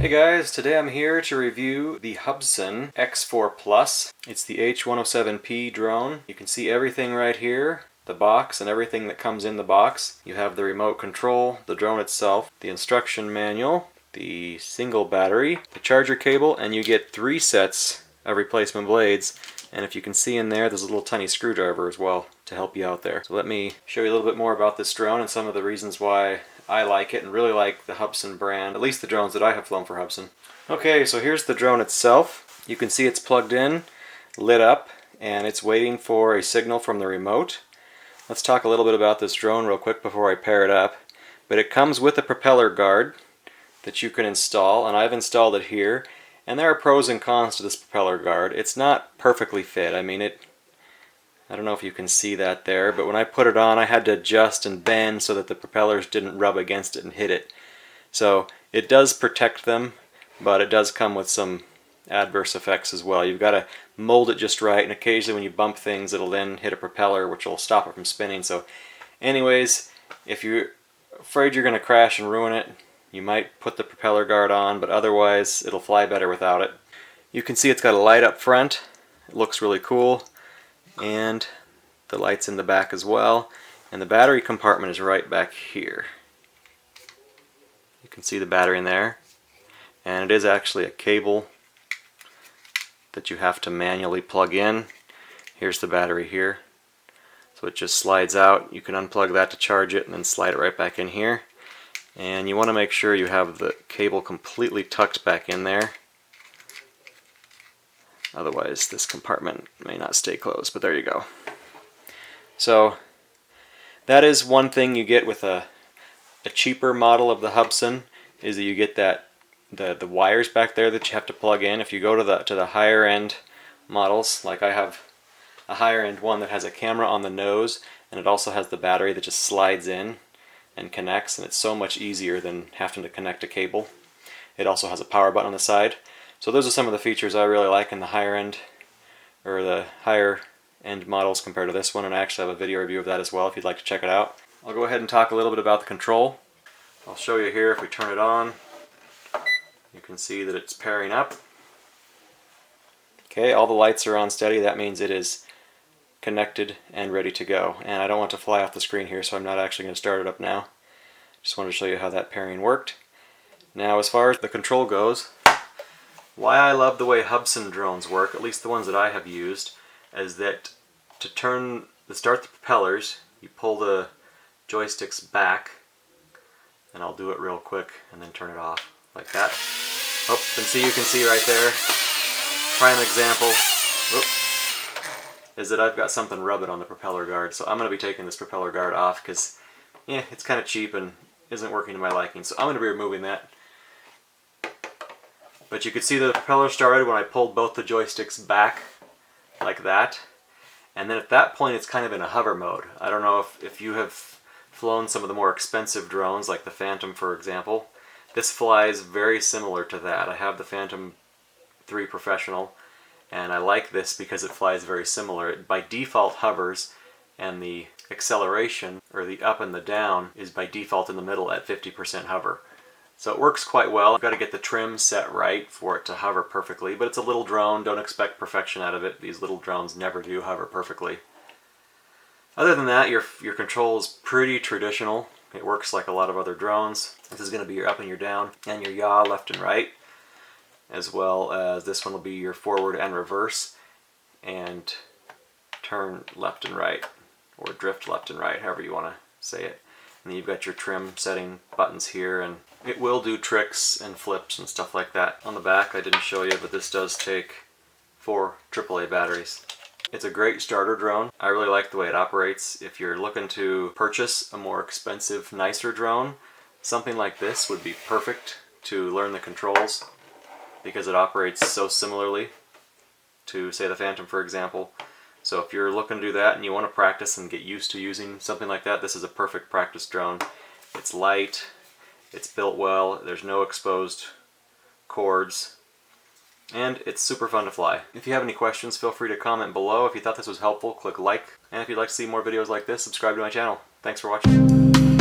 Hey guys, today I'm here to review the Hubsan X4 Plus. It's the H107P drone. You can see everything right here, the box and everything that comes in the box. You have the remote control, the drone itself, the instruction manual, the single battery, the charger cable, and you get 3 sets of replacement blades. And if you can see in there, there's a little tiny screwdriver as well to help you out there. So let me show you a little bit more about this drone and some of the reasons why I like it and really like the Hubsan brand, at least the drones that I have flown for Hubsan. Okay, so here's the drone itself. You can see it's plugged in, lit up, and it's waiting for a signal from the remote. Let's talk a little bit about this drone real quick before I pair it up. But it comes with a propeller guard that you can install, and I've installed it here. And there are pros and cons to this propeller guard. It's not perfectly fit. I mean, I don't know if you can see that there, but when I put it on, I had to adjust and bend so that the propellers didn't rub against it and hit it. So it does protect them, but it does come with some adverse effects as well. You've got to mold it just right, and occasionally when you bump things, it'll then hit a propeller, which will stop it from spinning. So anyways, if you're afraid you're going to crash and ruin it, you might put the propeller guard on, but otherwise it'll fly better without it. You can see it's got a light up front. It looks really cool. And the lights in the back as well. And the battery compartment is right back here. You can see the battery in there. And it is actually a cable that you have to manually plug in. Here's the battery here. So it just slides out. You can unplug that to charge it and then slide it right back in here. And you want to make sure you have the cable completely tucked back in there. Otherwise this compartment may not stay closed, but there you go. So that is one thing you get with a cheaper model of the Hubsan, is that you get that the wires back there that you have to plug in. If you go to the higher end models, like I have a higher end one that has a camera on the nose, and it also has the battery that just slides in and connects, and it's so much easier than having to connect a cable. It also has a power button on the side. So those are some of the features I really like in the higher end, or the higher end models compared to this one, and I actually have a video review of that as well if you'd like to check it out. I'll go ahead and talk a little bit about the control. I'll show you here. If we turn it on, you can see that it's pairing up. Okay, all the lights are on steady. That means it is connected and ready to go. And I don't want to fly off the screen here, so I'm not actually going to start it up now. Just wanted to show you how that pairing worked. Now, as far as the control goes, why I love the way Hubsan drones work, at least the ones that I have used, is that to start the propellers, you pull the joysticks back, and I'll do it real quick and then turn it off like that. Oh, you can see right there. Prime example is that I've got something rubbing on the propeller guard, so I'm going to be taking this propeller guard off because, yeah, it's kind of cheap and isn't working to my liking. So I'm going to be removing that. But you could see the propeller started when I pulled both the joysticks back, like that. And then at that point it's kind of in a hover mode. I don't know if you have flown some of the more expensive drones, like the Phantom for example. This flies very similar to that. I have the Phantom 3 Professional, and I like this because it flies very similar. It by default hovers, and the acceleration, or the up and the down, is by default in the middle at 50% hover. So it works quite well. You've got to get the trim set right for it to hover perfectly, but it's a little drone. Don't expect perfection out of it. These little drones never do hover perfectly. Other than that, your control is pretty traditional. It works like a lot of other drones. This is going to be your up and your down, and your yaw left and right, as well as this one will be your forward and reverse, and turn left and right, or drift left and right, however you want to say it. And then you've got your trim setting buttons here, and it will do tricks and flips and stuff like that. On the back, I didn't show you, but this does take 4 AAA batteries. It's a great starter drone. I really like the way it operates. If you're looking to purchase a more expensive, nicer drone, something like this would be perfect to learn the controls, because it operates so similarly to, say, the Phantom for example. So if you're looking to do that and you want to practice and get used to using something like that, this is a perfect practice drone. It's light, it's built well, there's no exposed cords, and it's super fun to fly. If you have any questions, feel free to comment below. If you thought this was helpful, click like, and if you'd like to see more videos like this, subscribe to my channel. Thanks for watching.